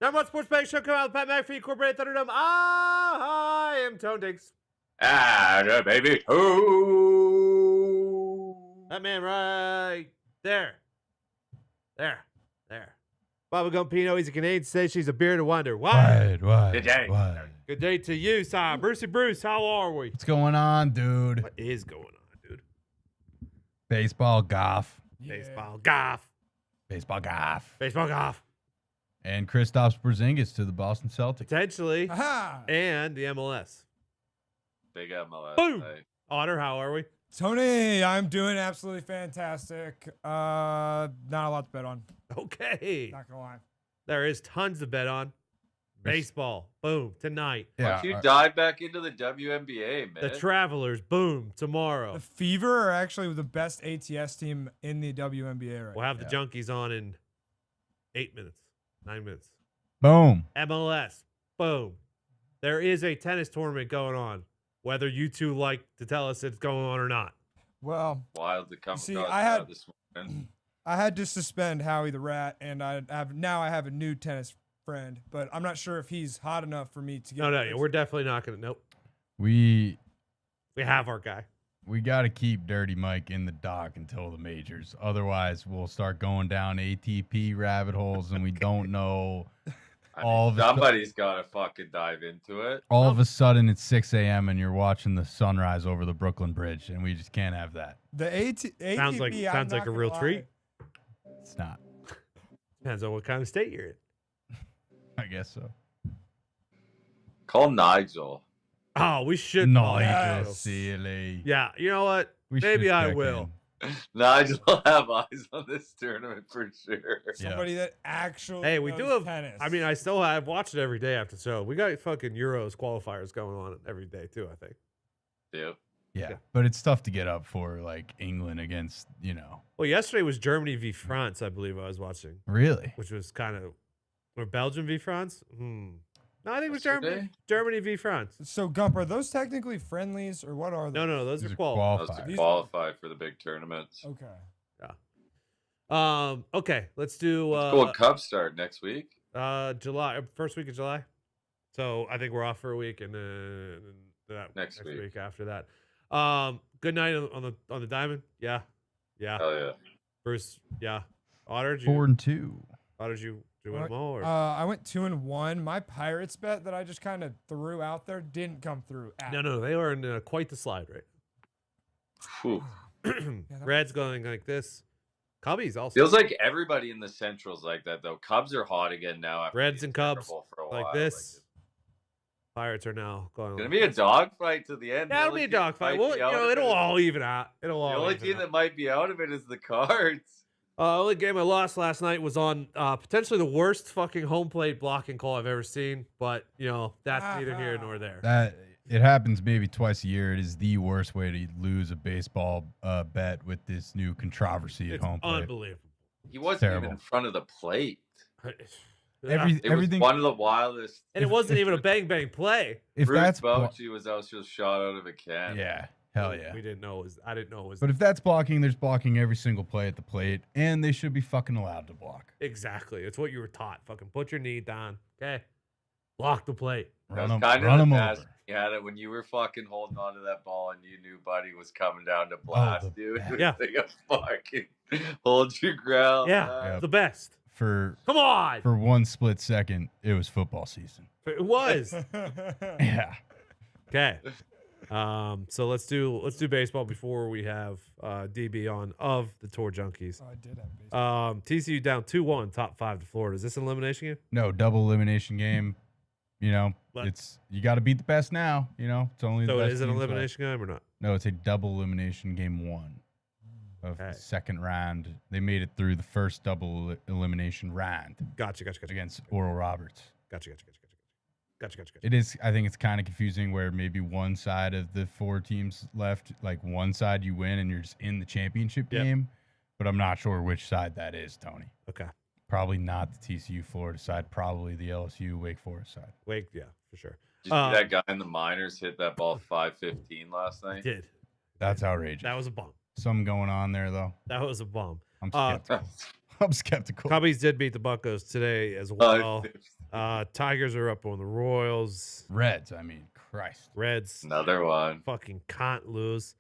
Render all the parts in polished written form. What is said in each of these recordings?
Number one sports betting show come out with Pat McAfee, Incorporated Thunderdome. I am Tone Diggs. And baby too. That man right there. Bubba Gumpino, he's a Canadian station. He's a bearded wonder. Why? Good day. Good day to you, Sam. Brucey Bruce, how are we? What's going on, dude? What is going on, dude? Baseball, golf. Baseball, golf. Baseball, golf. Baseball, golf. And Kristaps Porzingis to the Boston Celtics. Potentially. Aha! And the MLS. Big MLS. Boom. Hey. Otter, how are we? Tony, I'm doing absolutely fantastic. Not a lot to bet on. Okay. Not gonna lie. There is tons to bet on. Baseball, boom, tonight. Why don't you dive back into the WNBA, man? The Travelers, boom, tomorrow. The Fever are actually the best ATS team in the WNBA right We'll have the Junkies on in 8 minutes, 9 minutes. Boom. MLS, boom. There is a tennis tournament going on, whether you two like to tell us it's going on or not. Well, Wild to come see, across I had- this morning. I had to suspend Howie the Rat, and I have a new tennis friend, but I'm not sure if he's hot enough for me to get. No, we're definitely not going to. Nope. We have our guy. we got to keep Dirty Mike in the dock until the majors. Otherwise, we'll start going down ATP rabbit holes, and we don't know. Somebody's got to fucking dive into it. All of a sudden, it's 6 a.m. and you're watching the sunrise over the Brooklyn Bridge, and we just can't have that. The ATP Sounds like a real treat. It's not. Depends on what kind of state you're in. I guess so. Call Nigel. Oh, we should. No, Nigel. silly. Yeah, you know what? We Maybe should I check will. in. Nigel will have eyes on this tournament for sure. Somebody that actually. Hey, we knows do have. tennis. I mean, I've watched it every day after the show. We got fucking Euros qualifiers going on every day too. I think. Yep. Yeah, but it's tough to get up for like England against, Well, yesterday was Germany v France. I believe I was watching, Really? which was kind of, or Belgium v France. No, I think it was Yesterday? Germany v France. So, Gump, are those technically friendlies, or what are they? No, those These are are qualifiers. Those to qualifiers. qualify for the big tournaments. Okay. Okay, let's do Gold Cup start next week. July, first week of July. So I think we're off for a week, and then that Next week. after that. Good night on the diamond. Yeah. Hell yeah. Bruce. Yeah. Otter. Did you 4-2. Otter, did you win them all? Or? I went 2-1. My Pirates bet that I just kind of threw out there didn't come through. No, they were in quite the slide, right? Whew. Red's going like this. Cubbies also. Feels like everybody in the Central's like that though. Cubs are hot again now. After Reds being and Cubs terrible for a like while. this. Pirates are now going. It's gonna like be a this. dogfight to the end. Yeah, it'll be a dogfight. Well, it'll all even out. It'll all. The only even team out. that might be out of it is the Cards. Only game I lost last night was on potentially the worst fucking home plate blocking call I've ever seen. But that's neither here nor there. That it happens maybe twice a year. It is the worst way to lose a baseball bet with this new controversy at It's home plate. unbelievable. He wasn't Terrible. even in front of the plate. Everything. Was one of the wildest. And it wasn't even a bang play. If Bruce that's Bochy was out, she was shot out of a can. yeah, hell yeah. We didn't know it was. I didn't know it was. But if that's blocking, there's blocking every single play at the plate, and they should be fucking allowed to block. Exactly. It's what you were taught. Fucking put your knee down. Okay. Block the plate. Run That's them, kind run of 'em the over. best. You had it when you were fucking holding on to that ball and you knew Buddy was coming down to blast the you. best. Yeah. They got fucking hold your ground. Yeah. man. The best. For Come on. one split second, it was football season. It was. Yeah. Okay. So let's do baseball before we have DB on of the Tour Junkies. I did have baseball. TCU down 2-1, top 5 to Florida. Is this an elimination game? No, double elimination game. But- It's you got to beat the best now. It's only the So best it is an teams left. elimination game or not? No, it's a double elimination game 1 of Okay. the second round. They made it through the first double elimination round Gotcha. against Oral Roberts. Gotcha. It is. I think it's kind of confusing where maybe one side of the 4 teams left, like one side you win and you're just in the championship Yep. game, but I'm not sure which side that is, Tony. Okay. Probably not the TCU Florida side. Probably the LSU Wake Forest side. Wake, yeah, for sure. Did you see that guy in the minors hit that ball 515 last I night? did. That's outrageous. That was a bomb. Something going on there though. That was a bomb. I'm skeptical. I'm skeptical. Cubbies did beat the Buccos today as well. Tigers are up on the Royals. Reds, I mean, Christ. Reds. Another one. Fucking can't lose.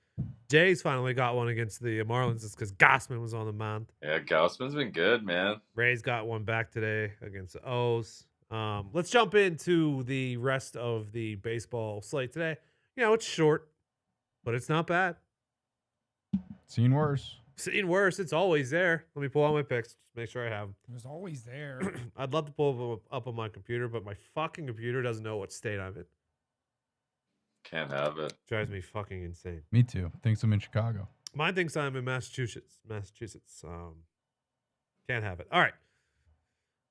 Jays finally got one against the Marlins. It's because Gossman was on the mound. Yeah, Gaussman's been good, man. Rays got one back today against the O's. Let's jump into the rest of the baseball slate today. It's short, but it's not bad. Seen worse. Seen worse. It's always there. Let me pull out my picks. Just make sure I have them. It was always there. I'd love to pull them up on my computer, but my fucking computer doesn't know what state I'm in. Can't have it. Drives me fucking insane. Me too. Thinks I'm in Chicago. Mine thinks I'm in Massachusetts. Can't have it. All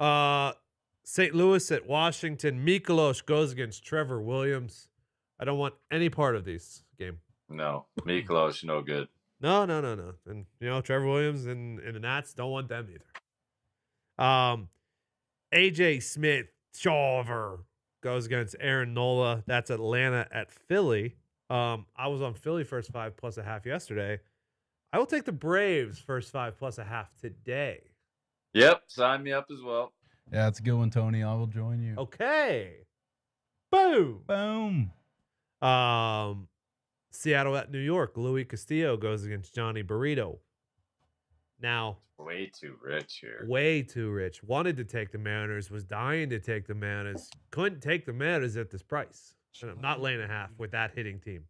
right. St. Louis at Washington. Mikolos goes against Trevor Williams. I don't want any part of these game. No, Mikolos, no good. No. And Trevor Williams and the Nats don't want them either. AJ Smith Shawver goes against Aaron Nola. That's Atlanta at Philly. I was on Philly first 5 plus a half yesterday. I will take the Braves first 5 plus a half today. Yep, sign me up as well. Yeah, it's a good one, Tony. I will join you. Okay. Boom. Boom. Seattle at New York. Louis Castillo goes against Johnny Burrito. Now, Way too rich here. way too rich. Wanted to take the Mariners. Was dying to take the Mariners. Couldn't take the Mariners at this price. And I'm not laying a half with that hitting team.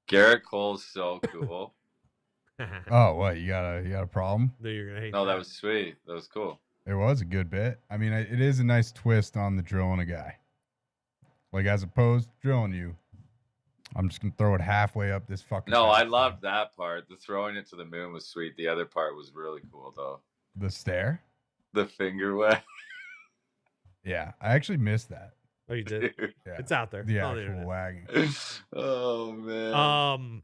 Garrett Cole's so cool. Oh, what? You got a problem? No, you're gonna hate. No, that was sweet. That was cool. It was a good bit. I mean, it is a nice twist on the drilling a guy. Like, as opposed to drilling you, I'm just going to throw it halfway up this fucking... No, I fast loved that part. The throwing it to the moon was sweet. The other part was really cool, though. The stare? The finger wag. Yeah, I actually missed that. Oh, you did? Dude. Yeah. It's out there. The on actual internet. wagging. Oh, man.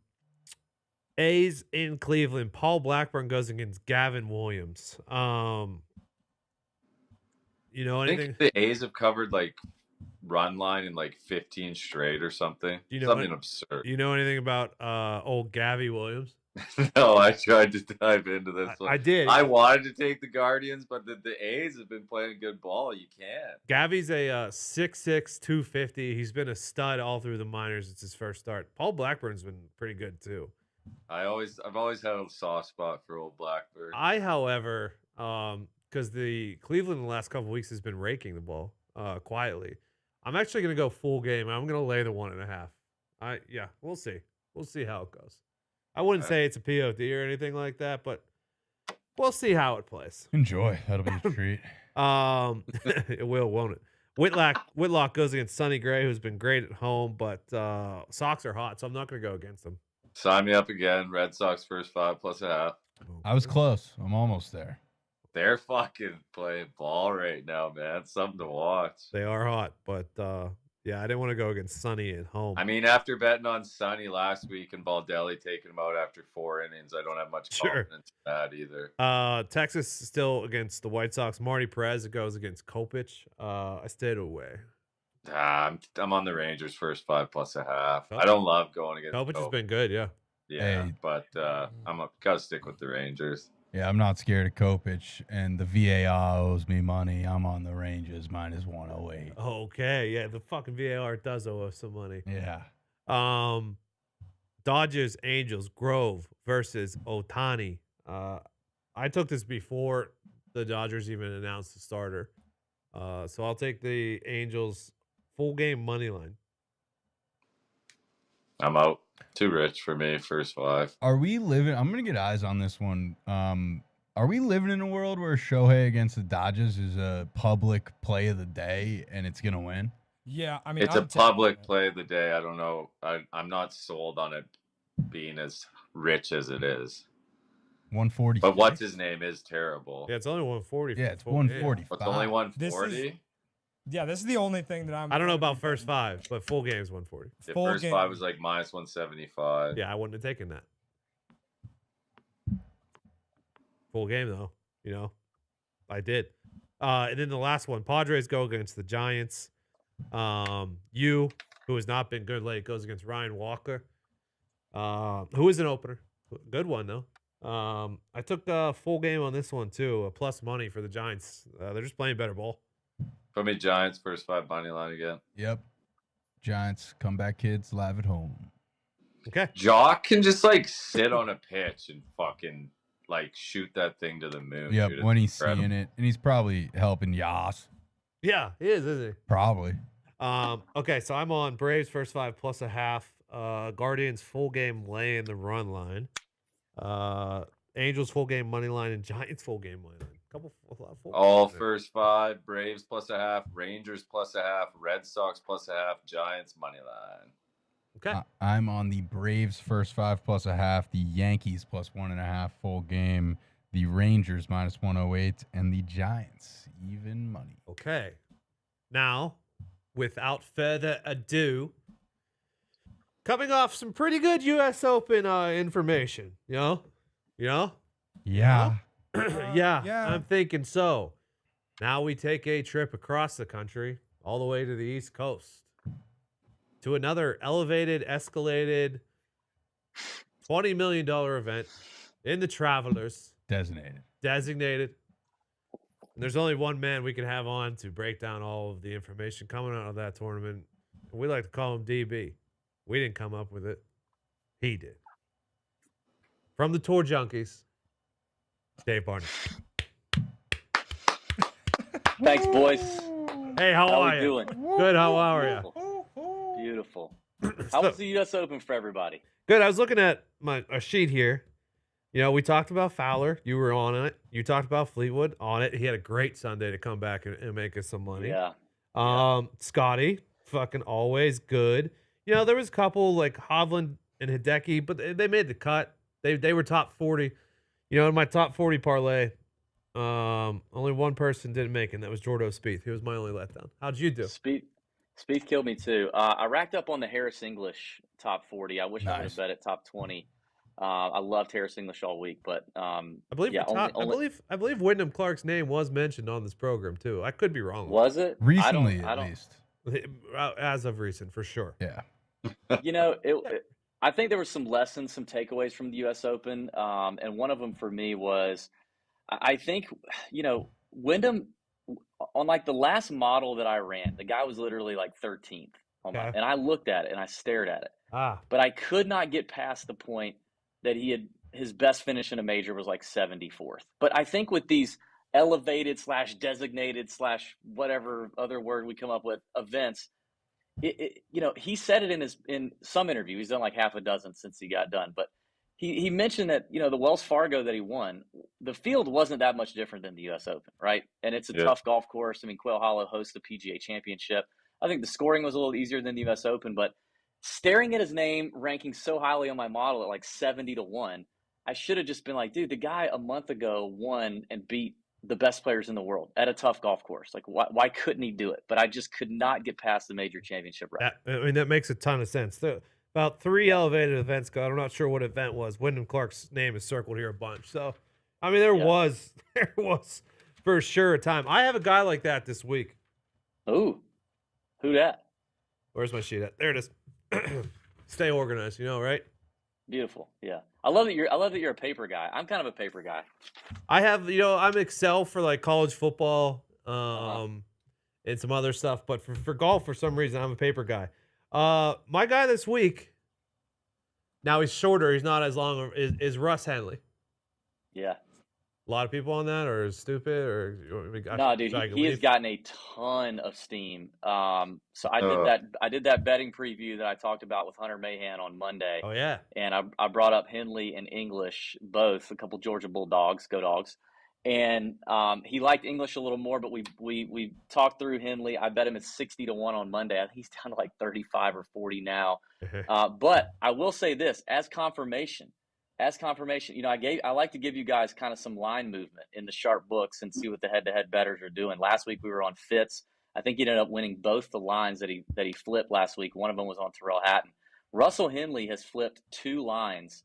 A's in Cleveland. Paul Blackburn goes against Gavin Williams. You know I anything? think the A's have covered, like, run line in, like, 15 straight or something. You know Something what- absurd. You know anything about old Gavy Williams? No, I tried to dive into this one. I did. I wanted to take the Guardians, but the A's have been playing good ball. You can't. Gavy's a 6'6", 250. He's been a stud all through the minors. It's his first start. Paul Blackburn's been pretty good too. I've always had a soft spot for old Blackburn. I, however, because the Cleveland in the last couple weeks has been raking the ball quietly, I'm actually going to go full game. I'm going to lay the 1.5. We'll see. We'll see how it goes. I wouldn't say it's a POD or anything like that, but we'll see how it plays. Enjoy. That'll be a treat. It will, won't it? Whitlock goes against Sonny Gray, who's been great at home, but Sox are hot, so I'm not going to go against them. Sign me up again. Red Sox first 5 plus a half. I was close. I'm almost there. They're fucking playing ball right now, man. Something to watch. They are hot, but I didn't want to go against Sonny at home. I mean, after betting on Sonny last week and Baldelli taking him out after 4 innings, I don't have much confidence in that either. Texas still against the White Sox. Marty Perez goes against Kopech. I stayed away. I'm on the Rangers first 5 plus a half. Kopech. I don't love going against Kopech has been good, yeah. Yeah, Hey. but gotta stick with the Rangers. Yeah, I'm not scared of Kopech, and the VAR owes me money. I'm on the Rangers minus 108. Okay, yeah, the fucking VAR does owe us some money. Yeah. Dodgers, Angels, Grove versus Otani. I took this before the Dodgers even announced the starter. So I'll take the Angels full game money line. I'm out. Too rich for me, first 5. Are we living? I'm going to get eyes on this one. Are we living in a world where Shohei against the Dodgers is a public play of the day and it's going to win? Yeah, I mean, It's a public play of the day. I don't know. I'm not sold on it being as rich as it is. 140. But what's his name is terrible. Yeah, it's only 140. Yeah, it's 145. But it's only 140. Yeah, this is the only thing that I don't know about first 5, but full game is 140. The full first game. 5 was like minus 175. Yeah, I wouldn't have taken that. Full game though, I did. And then the last one, Padres go against the Giants. Who has not been good late, goes against Ryan Walker. Who is an opener? Good one though. I took a full game on this one too, a plus money for the Giants. They're just playing better ball. Put me Giants first 5 money line again. Yep. Giants, comeback kids, live at home. Okay. Jock can just like sit on a pitch and fucking like shoot that thing to the moon. Yep, dude. when It's he's incredible. seeing it. And he's probably helping Yas. Yeah, he is, isn't he? Probably. Okay, so I'm on Braves first 5 plus a half. Guardians full game lay in the run line. Angels full game money line and Giants full game money line. All first 5, Braves plus a half, Rangers plus a half, Red Sox plus a half, Giants money line. Okay. I'm on the Braves first 5 plus a half, the Yankees plus 1.5 full game, the Rangers minus 108, and the Giants even money. Okay. Now, without further ado, coming off some pretty good U.S. Open information, you know? Yeah. Yeah, Yeah. I'm thinking so. Now we take a trip across the country, all the way to the East Coast, to another elevated, escalated, $20 million event in the Travelers, designated. And there's only one man we can have on to break down all of the information coming out of that tournament. And we like to call him DB. We didn't come up with it. He did. From the Tour Junkies, Dave Barney. Thanks, boys. Hey, how How are we you? doing? Good, how are you? Beautiful. How was the U.S. Open for everybody? Good. I was looking at a sheet here. You know, we talked about Fowler. You were on it. You talked about Fleetwood on it. He had a great Sunday to come back and make us some money. Yeah. Scotty, fucking always good. You know, there was a couple like Hovland and Hideki, but they made the cut. They were top 40. You know, in my top 40 parlay, only one person didn't make it, and that was Jordo Spieth. He was my only letdown. How'd you do? Spieth killed me too. I racked up on the Harris English top 40. I wish I would Nice. have bet at top 20. I loved Harris English all week, but I believe yeah, I believe Wyndham Clark's name was mentioned on this program too. I could be wrong. was it Recently, I at don't. least. As of recent, for sure. Yeah. You know, I think there were some lessons, some takeaways from the U.S. Open, and one of them for me was, I think, you know, Wyndham on like the last model that I ran, the guy was literally like 13th on my, Okay. and I looked at it and I stared at it, Ah, but I could not get past the point that his best finish in a major was like 74th. But I think with these elevated / designated / whatever other word we come up with events, you know, he said it in some interview. He's done like half a dozen since he got done, but he mentioned that, you know, the Wells Fargo that he won, the field wasn't that much different than the U.S. Open, right? And it's a tough golf course. I mean, Quail Hollow hosts the PGA Championship. I think the scoring was a little easier than the U.S. Open, but staring at his name ranking so highly on my model at like 70-1, I should have just been like, dude, the guy a month ago won and beat the best players in the world at a tough golf course. Like, why couldn't he do it? But I just could not get past the major championship record. that makes a ton of sense. About 3 elevated events ago, I'm not sure what event was. Wyndham Clark's name is circled here a bunch. So, I mean, there was for sure a time. I have a guy like that this week. Ooh, who that? Where's my sheet at? There it is. Stay organized, you know, right? Beautiful. Yeah. I love that you're a paper guy. I'm kind of a paper guy. I have, you know, I'm Excel for like college football, and some other stuff, but for golf, for some reason, I'm a paper guy. My guy this week, now he's shorter, he's not as long, is Russ Henley. Yeah. A lot of people on that, or is stupid, or no, dude, he has gotten a ton of steam. So I did that betting preview that I talked about with Hunter Mahan on Monday. Oh yeah, and I brought up Henley and English, both a couple Georgia Bulldogs, go Dogs, and he liked English a little more, but we talked through Henley. I bet him at 60-1 on Monday. I think he's down to like 35 or 40 now. But I will say this as confirmation. You know, I like to give you guys kind of some line movement in the sharp books and see what the head-to-head bettors are doing. Last week we were on Fitz. I think he ended up winning both the lines that he flipped last week. One of them was on Tyrrell Hatton. Russell Henley has flipped 2 lines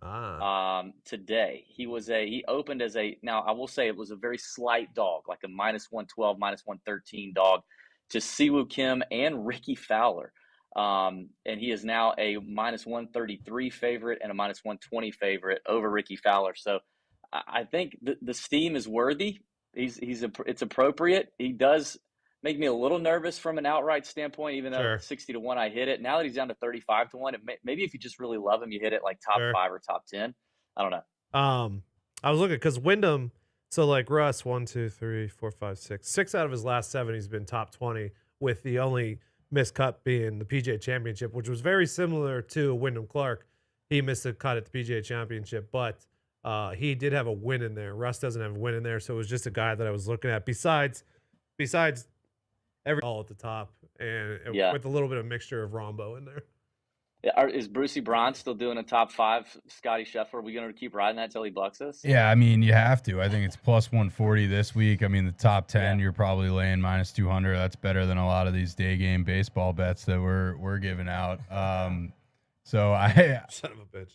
today. He opened as now I will say it was a very slight dog, like a -112, -113 dog to Siwoo Kim and Ricky Fowler. And he is now a -133 favorite and a -120 favorite over Ricky Fowler. So I think the steam is worthy. It's appropriate. He does make me a little nervous from an outright standpoint, even though Sure. 60-1 I hit it. Now that he's down to 35-1, maybe if you just really love him, you hit it like top Sure. 5 or top 10. I don't know. I was looking because Wyndham. So like Russ, 1, 2, 3, 4, 5, 6. 6 out of his last 7, he's been top 20, with the only missed cut being the PGA Championship, which was very similar to Wyndham Clark. He missed a cut at the PGA Championship, but he did have a win in there. Russ doesn't have a win in there, so it was just a guy that I was looking at. Besides every all at the top, and with a little bit of mixture of Rombo in there. Is Brucey Braun still doing a top 5 Scotty Scheffler? Are we going to keep riding that till he bucks us? Yeah, I mean, you have to. I think it's plus 140 this week. I mean, the top 10, you're probably laying minus 200. That's better than a lot of these day game baseball bets that we're giving out. So I Son of a bitch.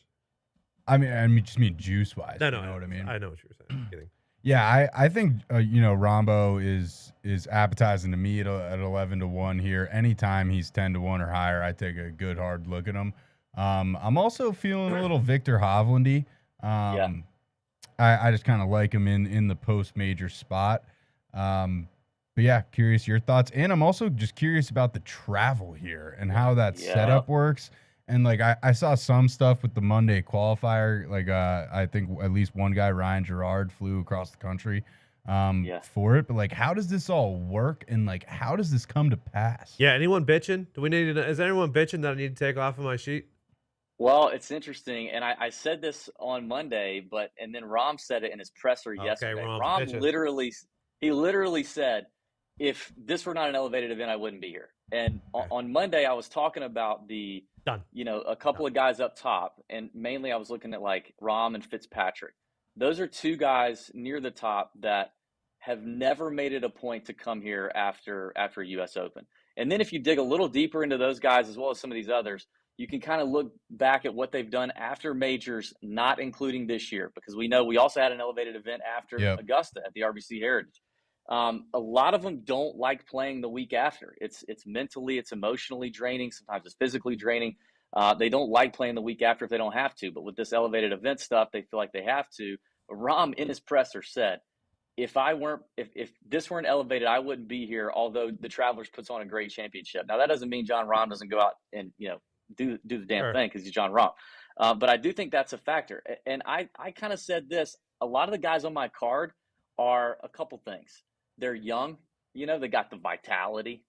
I mean, just mean juice wise. No, you know what I mean? I know what you were saying. I'm kidding. Yeah, I think Rombo is appetizing to me at 11-1 here. Anytime he's 10-1 or higher, I take a good hard look at him. I'm also feeling a little Victor Hovlandy. I just kind of like him in the post major spot. But yeah, curious your thoughts, and I'm also just curious about the travel here and how that setup works. And like I saw some stuff with the Monday qualifier. Like I think at least one guy, Ryan Gerard, flew across the country for it. But like, how does this all work? And like, how does this come to pass? Yeah. Anyone bitching? Do we need to? Is anyone bitching that I need to take off of my sheet? Well, it's interesting, and I said this on Monday, and then Rom said it in his presser yesterday. Rom literally said, if this were not an elevated event, I wouldn't be here. And on Monday, I was talking about a couple of guys up top, and mainly I was looking at like Rom and Fitzpatrick. Those are 2 guys near the top that have never made it a point to come here after U.S. Open. And then if you dig a little deeper into those guys, as well as some of these others, you can kind of look back at what they've done after majors, not including this year, because we know we also had an elevated event after Augusta at the RBC Heritage. A lot of them don't like playing the week after. It's mentally, it's emotionally draining. Sometimes it's physically draining. They don't like playing the week after if they don't have to. But with this elevated event stuff, they feel like they have to. Rom in his presser said, if this weren't elevated, I wouldn't be here. Although the Travelers puts on a great championship. Now that doesn't mean John Rahm doesn't go out and do the damn thing because he's John Rahm. But I do think that's a factor. And I kind of said this. A lot of the guys on my card are a couple things. They're young, they got the vitality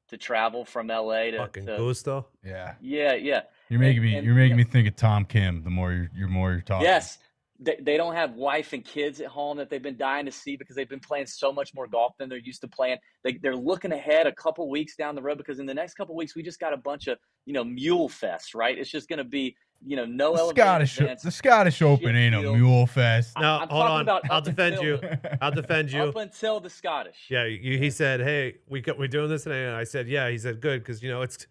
to travel from LA to Gusto. Yeah. Yeah. You're making me think of Tom Kim the more you're talking. Yes. They don't have wife and kids at home that they've been dying to see because they've been playing so much more golf than they're used to playing. They're looking ahead a couple weeks down the road because in the next couple weeks we just got a bunch of mule fest, right? It's just going to be no the Scottish Open ain't a mule fest. No, hold on. I'll defend you. I'll defend you. Up until the Scottish. Yeah, he said, "Hey, we're doing this," and I said, "Yeah." He said, "Good," because it's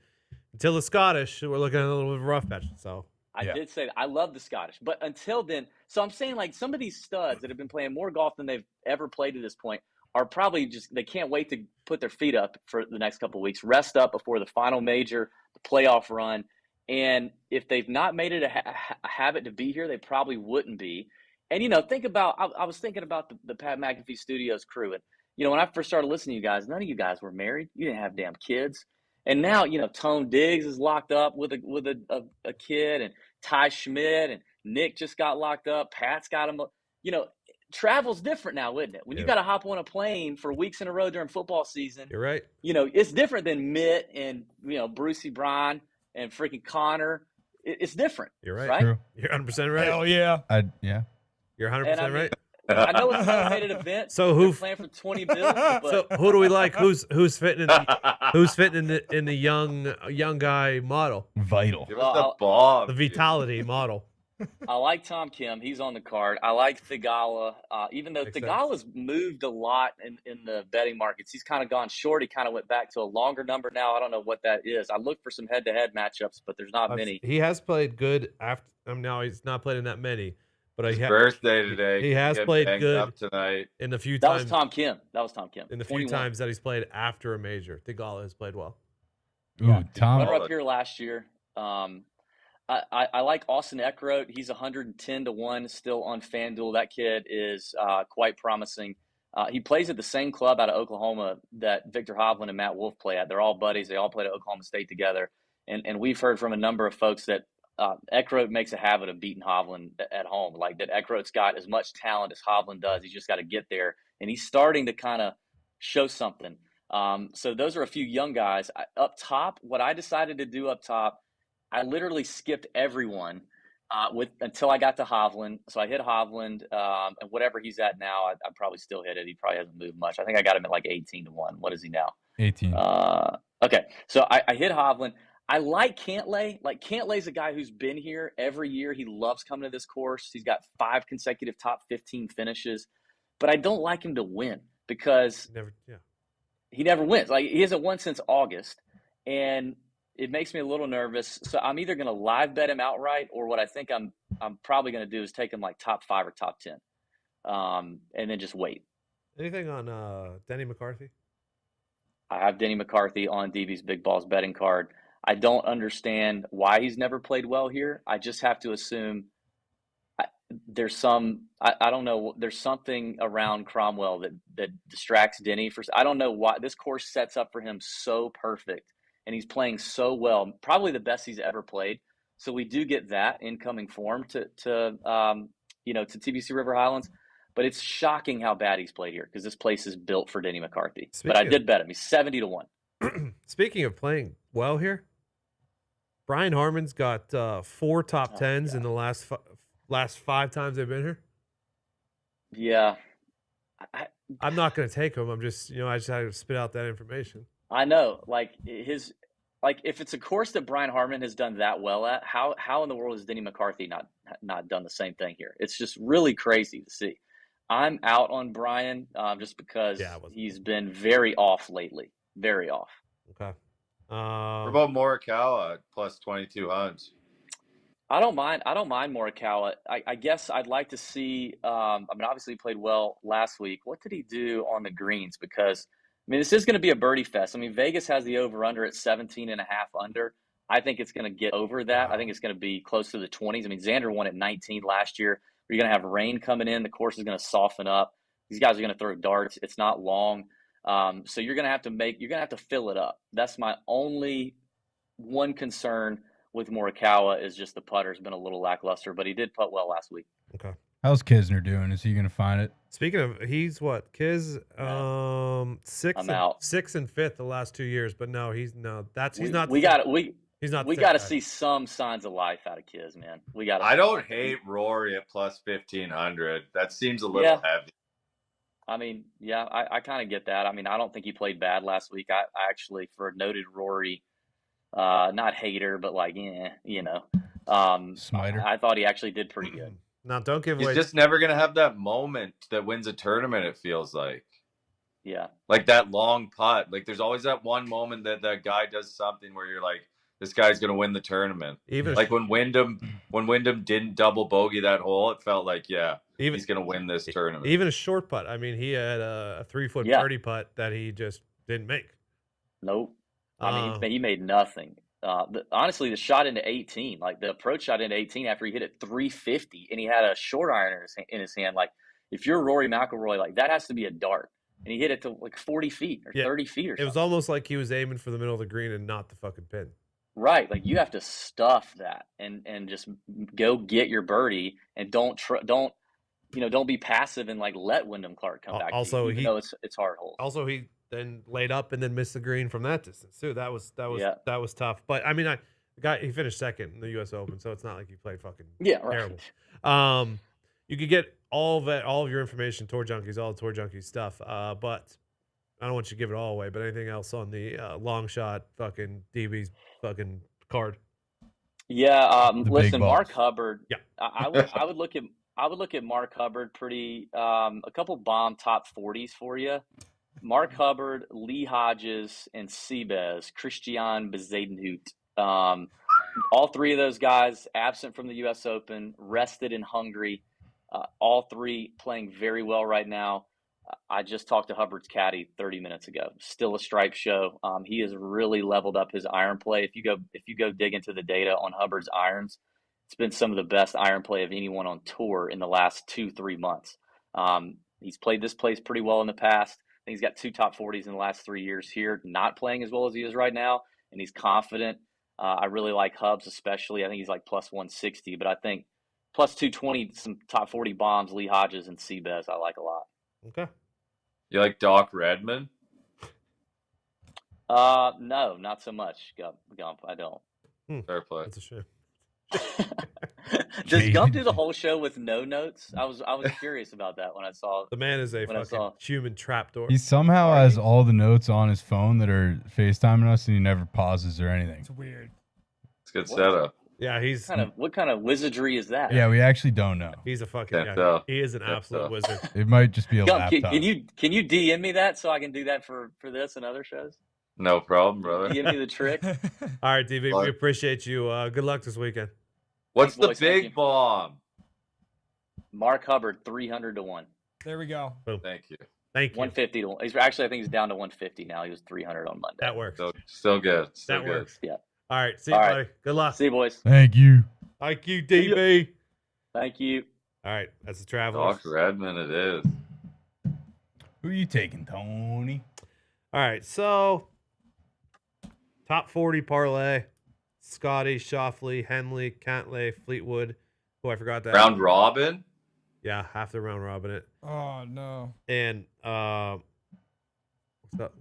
until the Scottish. We're looking at a little bit of a rough patch. So I did say that. I love the Scottish, but until then, so I'm saying like some of these studs that have been playing more golf than they've ever played to this point are probably they can't wait to put their feet up for the next couple of weeks, rest up before the final major, the playoff run. And if they've not made it a habit to be here, they probably wouldn't be. And, think about, I was thinking about the Pat McAfee Studios crew. And, when I first started listening to you guys, none of you guys were married. You didn't have damn kids. And now, Tone Diggs is locked up with a kid, and Ty Schmidt and Nick just got locked up. Pat's got him. Travel's different now, isn't it? When you got to hop on a plane for weeks in a row during football season. You're right. It's different than Mitt and, Brucey Braun and freaking Connor. It's different. You're right. Right? True. You're 100% right. Hell yeah. You're 100% right. I know it's an elevated event. So who playing for 20 bills? But so who do we like? Who's fitting in the young guy model? Vital. Give us the ball. The vitality model. I like Tom Kim. He's on the card. I like Thigala. Even though Thigala's moved a lot in the betting markets, he's kind of gone short. He kind of went back to a longer number now. I don't know what that is. I looked for some head-to-head matchups, but there's not many. He has played good after. Now he's not played in that many. But His birthday today. He has played good up tonight. in the few That times. was Tom Kim. In the 21. few times that he's played after a major, Thigala has played well. Ooh, Tom. Runner up here last year. I like Austin Eckroat. He's 110-1 still on FanDuel. That kid is quite promising. He plays at the same club out of Oklahoma that Victor Hovland and Matt Wolf play at. They're all buddies. They all played at Oklahoma State together. And we've heard from a number of folks that Eckroat makes a habit of beating Hovland at home. Like that Eckroat's got as much talent as Hovland does. He's just got to get there. And he's starting to kind of show something. So those are a few young guys. Up top, what I decided to do up top, I literally skipped everyone until I got to Hovland. So I hit Hovland, and whatever he's at now, I probably still hit it. He probably hasn't moved much. I think I got him at like 18-1. What is he now? 18. Okay, so I hit Hovland. I like Cantlay. Like Cantlay's a guy who's been here every year. He loves coming to this course. He's got 5 consecutive top 15 finishes, but I don't like him to win because he never wins. Like he hasn't won since August, and it makes me a little nervous. So I'm either going to live bet him outright, or what I think I'm probably going to do is take him like top 5 or top 10, and then just wait. Anything on Denny McCarthy? I have Denny McCarthy on DB's Big Balls betting card. I don't understand why he's never played well here. I just have to assume there's I don't know. There's something around Cromwell that distracts Denny. I don't know why this course sets up for him so perfect. And he's playing so well, probably the best he's ever played. So we do get that incoming form to TBC River Highlands. But it's shocking how bad he's played here because this place is built for Denny McCarthy. But I did bet him. He's 70-1. Speaking of playing well here, Brian Harmon's got 4 top 10s in the last 5 times they've been here. Yeah. I'm not going to take him. I'm just, I just had to spit out that information. I know, if it's a course that Brian Harmon has done that well at, how in the world has Denny McCarthy not done the same thing here? It's just really crazy to see. I'm out on Brian just because he's been very off lately, very off. Okay. What about Morikawa at plus 2200? I don't mind Morikawa. I guess I'd like to see. Obviously he played well last week. What did he do on the greens? Because this is going to be a birdie fest. Vegas has the over-under at 17.5 under. I think it's going to get over that. I think it's going to be close to the 20s. Xander won at 19 last year. You're going to have rain coming in. The course is going to soften up. These guys are going to throw darts. It's not long. So you're going to have to fill it up. That's my only one concern with Morikawa is just the putter's been a little lackluster, but he did putt well last week. Okay. How's Kisner doing? Is he going to find it? Speaking of, he's what? Kiz, 6th and 5th the last 2 years, but no, he's not. We got to see some signs of life out of Kiz, man. I don't hate Rory at plus 1500. That seems a little heavy. I kind of get that. I don't think he played bad last week. I actually, for a noted Rory, not hater, but Smiter. I thought he actually did pretty good. Now, don't give away. He's just never going to have that moment that wins a tournament, it feels like. Yeah. Like that long putt. Like there's always that one moment that guy does something where you're like, this guy's going to win the tournament. Even like when Wyndham didn't double bogey that hole, it felt like, he's going to win this tournament. Even a short putt. He had a 3-foot birdie putt that he just didn't make. Nope. He made nothing. Honestly, the shot into 18, like the approach shot into 18 after he hit it 350 and he had a short iron in his hand. Like if you're Rory McIlroy, like that has to be a dart. And he hit it to like 40 feet or 30 feet or something. It was almost like he was aiming for the middle of the green and not the fucking pin. Right. Like you have to stuff that and just go get your birdie and don't be passive and like let Wyndham Clark come back. Also, even though it's hard holes. Also, he then laid up and then missed the green from that distance too. That was tough. But he finished second in the U.S. Open, so it's not like he played fucking terrible. You could get all of your information, Tour Junkies, all the Tour Junkies stuff. But I don't want you to give it all away. But anything else on the long shot fucking DB's fucking card? Yeah. Listen, Mark Hubbard. Yeah. I would look at Mark Hubbard pretty. A couple bomb top 40s for you. Mark Hubbard, Lee Hodges, and Seabez, Christian Bezuidenhout. All 3 of those guys absent from the U.S. Open, rested in Hungary. All 3 playing very well right now. I just talked to Hubbard's caddy 30 minutes ago. Still a stripe show. He has really leveled up his iron play. If you go dig into the data on Hubbard's irons, it's been some of the best iron play of anyone on tour in the last 2-3 months. He's played this place pretty well in the past. I think he's got 2 top 40s in the last 3 years here, not playing as well as he is right now, and he's confident. I really like Hubbs, especially. I think he's like plus 160, but I think plus 220, some top 40 bombs, Lee Hodges and Seabez, I like a lot. Okay. You like Doc Redman? No, not so much, Gump. I don't. Fair play. That's a shame. Does Gump do the whole show with no notes? I was curious about that when I saw. The man is a fucking human trapdoor. He somehow has all the notes on his phone that are FaceTiming us, and he never pauses or anything. It's weird. It's a good setup. Yeah, he's What kind of wizardry is that? Yeah, we actually don't know. he's a fucking Can't tell. he is an Can't absolute tell. wizard. It might just be a Gump, laptop. can you DM me that so I can do that for this and other shows? No problem, brother. Give me the trick. All right, DV, we What? appreciate you. Good luck this weekend. What's Thanks, the boys. Thank you. big bomb? Mark Hubbard 300 to 1. There we go. Thank you. Thank you. 150 to 1. He's actually, I think he's down to 150 now. He was 300 on Monday. That works. Still good. Still That good. works. Yeah. All right, see you, All right. buddy. Good luck. See you, boys. Thank you. Thank you, DV. Thank you. All right, that's the Travelers. Doc Redman it is. Who are you taking, Tony? All right, so top 40 parlay: Scotty, Shoffley, Henley, Cantlay, Fleetwood. Who I forgot that. Round robin? Yeah, half the round robin it. Oh no. And what's up?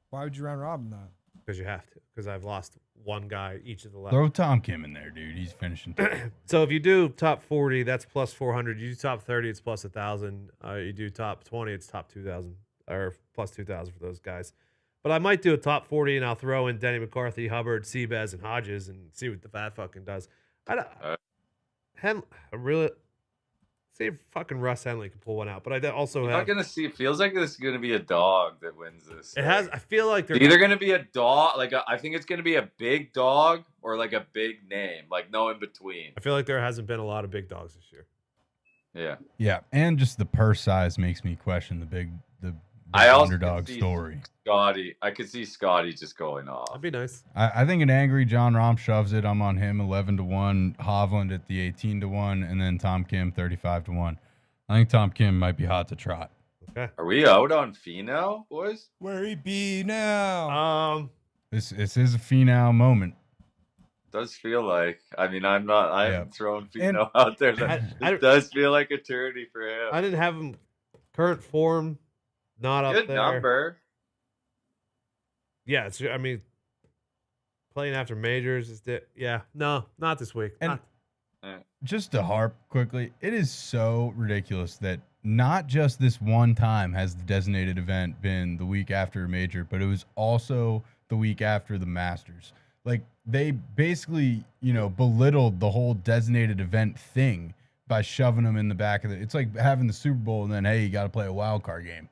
Why would you round robin that? Because you have to. Because I've lost one guy each of the last. Throw Tom Kim in there, dude. He's finishing. So if you do top 40, that's plus 400. You do top 30, it's plus 1,000. You do top 20, it's top 2,000 or plus 2,000 for those guys. But I might do a top 40 and I'll throw in Denny McCarthy, Hubbard, Seabez, and Hodges and see what the fat fucking does. I really see if fucking Russ Henley can pull one out. But I also You're have. not gonna see. It feels like this is gonna be a dog that wins this. It has. I feel like they're It's either gonna be a dog, I think it's gonna be a big dog or like a big name, like no in between. I feel like there hasn't been a lot of big dogs this year. Yeah. Yeah, and just the purse size makes me question the big I also underdog could see story. Scotty, I could see Scotty just going off. That'd be nice. I think an angry John Rahm shoves it. I'm on him 11 to 1, Hovland at the 18 to 1, and then Tom Kim 35 to 1. I think Tom Kim might be hot to trot. Okay. Are we out on Finau, boys? Where he be now? This is a Finau moment. Does feel like. I mean, I'm Yeah. throwing Finau out there. It does feel like a tourney for him. I didn't have him current form, not up Good there. number. Yeah, it's. I mean, playing after majors is. No, not this week. And Not- just to harp quickly, it is so ridiculous that not just this one time has the designated event been the week after a major, but it was also the week after the Masters. Like, they basically, belittled the whole designated event thing by shoving them in the back of it. It's like having the Super Bowl and then, hey, you got to play a wild card game.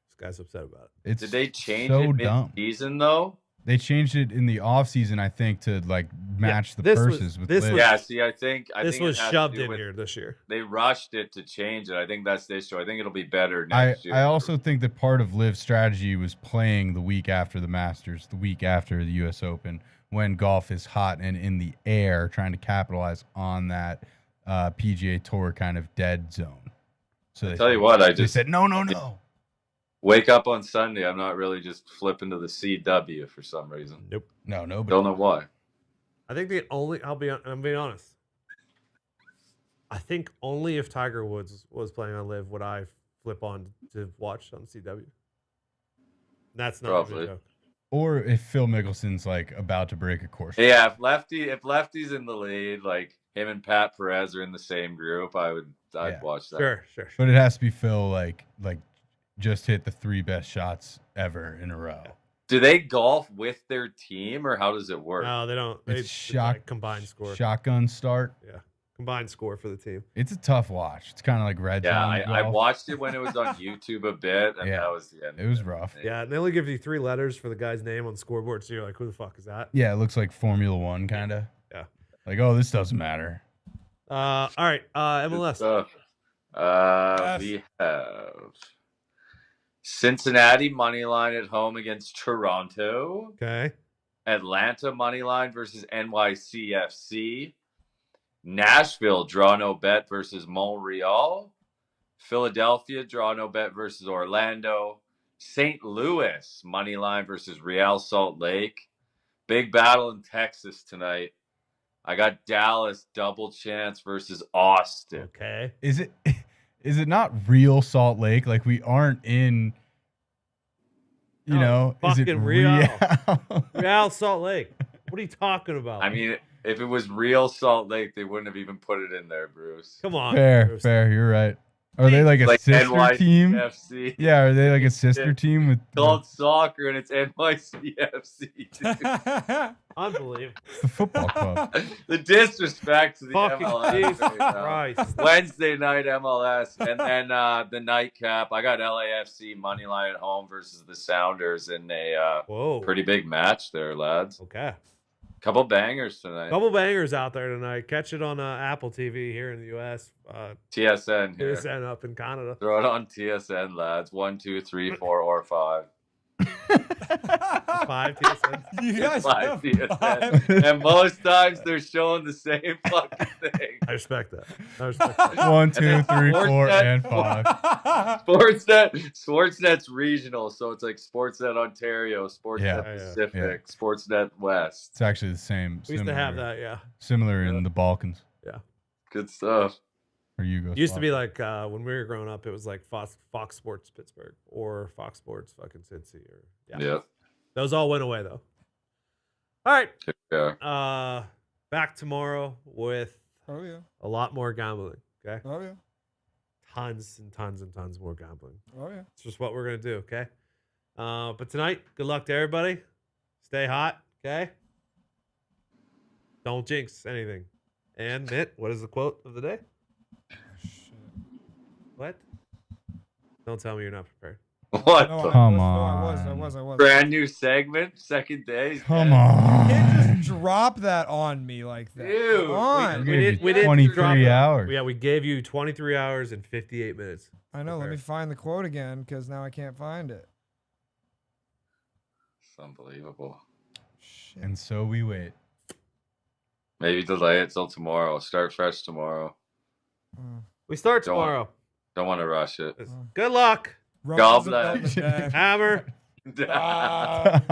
this guy's upset about it. It's Did they change so it dumb. mid-season though? They changed it in the offseason, I think, to like match the this was- purses with this Liv. was- Yeah. See, I think This it was has to shoved do in with- here this year. They rushed it to change it. I think that's the issue. I think it'll be better I next year. also think that part of Liv's strategy was playing the week after the Masters, the week after the U.S. Open, when golf is hot and in the air, trying to capitalize on that PGA Tour kind of dead zone. So Tell you what, I they just said no. wake up on Sunday. I'm not really just flipping to the CW for some reason. Nope. No, Don't know why. I think I'm being honest. I think only if Tiger Woods was playing on Live would I flip on to watch on CW. That's not even Probably. a joke. Or if Phil Mickelson's like about to break a course. Yeah, if Lefty's in the lead, like him and Pat Perez are in the same group, I'd Yeah. watch that. Sure. But it has to be Phil like just hit the 3 best shots ever in a row. Do they golf with their team, or how does it work? No, they don't. It's like combined score. Shotgun start. Yeah, combined score for the team. It's a tough watch. It's kind of like red Yeah, zone. I golf. watched it when it was on YouTube a bit, and Yeah. that was the end. It of was rough. Yeah, and they only give you 3 letters for the guy's name on the scoreboard, so you're like, who the fuck is that? Yeah, it looks like Formula One kind of. Yeah. Like, oh, this doesn't matter. All right, Good MLS. stuff. Yes. We have Cincinnati money line at home against Toronto. Okay. Atlanta money line versus NYCFC. Nashville draw no bet versus Montreal. Philadelphia draw no bet versus Orlando. St. Louis money line versus Real Salt Lake. Big battle in Texas tonight. I got Dallas double chance versus Austin. Okay. Is it not real Salt Lake? Like we aren't in, you No, know, is it fucking Real. real? Real Salt Lake. What are you talking about? I mean, if it was real Salt Lake, they wouldn't have even put it in there, Bruce. come on. Fair, Bruce. fair. You're right. Are they like a Like sister team? NYCFC. Yeah, are they like a sister team with Called soccer and it's NYCFC. dude. Unbelievable. the football club? The disrespect to the Fucking MLS. Jesus right now. Christ. Wednesday night MLS, and then the nightcap. I got LAFC money line at home versus the Sounders in a Whoa. pretty big match there, lads. Okay. Couple bangers tonight. Couple bangers out there tonight. Catch it on Apple TV here in the U.S. TSN here. TSN up in Canada. Throw it on TSN, lads. 1, 2, 3, 4, or 5. 5 TSN. You guys Five have TSN. five. And most times they're showing the same fucking thing. I respect that. I respect that. 1, 2, 3, 4, Sportsnet. and 5. Sportsnet's regional, so it's like Sportsnet Ontario, Sportsnet Yeah. Pacific, Sportsnet West. It's actually the same. We used to have that, yeah. Similar in the Balkans. Good stuff. Or Yugo. It used to be like when we were growing up, it was like Fox Sports Pittsburgh or Fox Sports fucking Cincy. Or Yeah. Those all went away though. All right. Yeah. Back tomorrow with Oh yeah. a lot more gambling. Okay. Oh yeah. Tons and tons and tons more gambling. Oh yeah. It's just what we're gonna do. Okay. But tonight, good luck to everybody. Stay hot. Okay. Don't jinx anything. And Mitt, what is the quote of the day? What? Don't tell me you're not prepared. What? No, the Come I on. was. brand new segment, second day. Come You on. can't just drop that on me like that. Dude, Come on. we did 23 drop it. hours. Yeah, we gave you 23 hours and 58 minutes. I know. Let me find the quote again because now I can't find it. It's unbelievable. Shit. And so we wait. Maybe delay it till tomorrow. Start fresh tomorrow. We start Don't- tomorrow. Don't want to rush it. Good luck, Romeo's bless. about to die. Hammer. Ah.